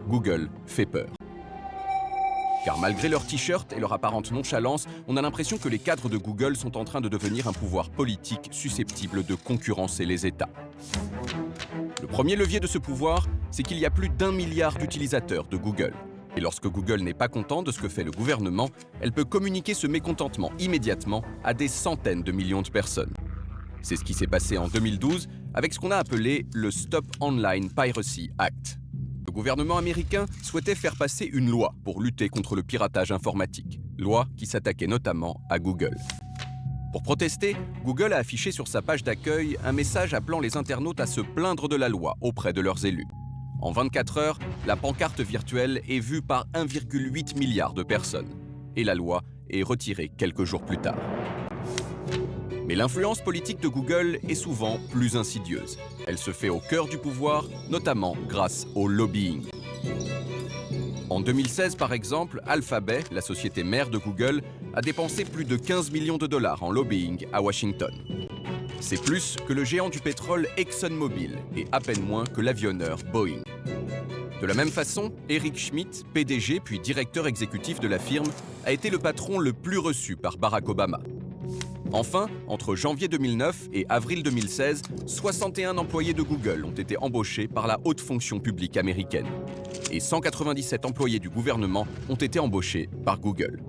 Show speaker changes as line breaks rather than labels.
Google fait peur. Car malgré leur t-shirt et leur apparente nonchalance, on a l'impression que les cadres de Google sont en train de devenir un pouvoir politique susceptible de concurrencer les États. Le premier levier de ce pouvoir, c'est qu'il y a plus d'1 milliard d'utilisateurs de Google. Et lorsque Google n'est pas content de ce que fait le gouvernement, elle peut communiquer ce mécontentement immédiatement à des centaines de millions de personnes. C'est ce qui s'est passé en 2012 avec ce qu'on a appelé le Stop Online Piracy Act. Le gouvernement américain souhaitait faire passer une loi pour lutter contre le piratage informatique, loi qui s'attaquait notamment à Google. Pour protester, Google a affiché sur sa page d'accueil un message appelant les internautes à se plaindre de la loi auprès de leurs élus. En 24 heures, la pancarte virtuelle est vue par 1,8 milliard de personnes. Et la loi est retirée quelques jours plus tard. Mais l'influence politique de Google est souvent plus insidieuse. Elle se fait au cœur du pouvoir, notamment grâce au lobbying. En 2016, par exemple, Alphabet, la société mère de Google, a dépensé plus de 15 millions de dollars en lobbying à Washington. C'est plus que le géant du pétrole ExxonMobil et à peine moins que l'avionneur Boeing. De la même façon, Eric Schmidt, PDG puis directeur exécutif de la firme, a été le patron le plus reçu par Barack Obama. Enfin, entre janvier 2009 et avril 2016, 61 employés de Google ont été embauchés par la haute fonction publique américaine. Et 197 employés du gouvernement ont été embauchés par Google.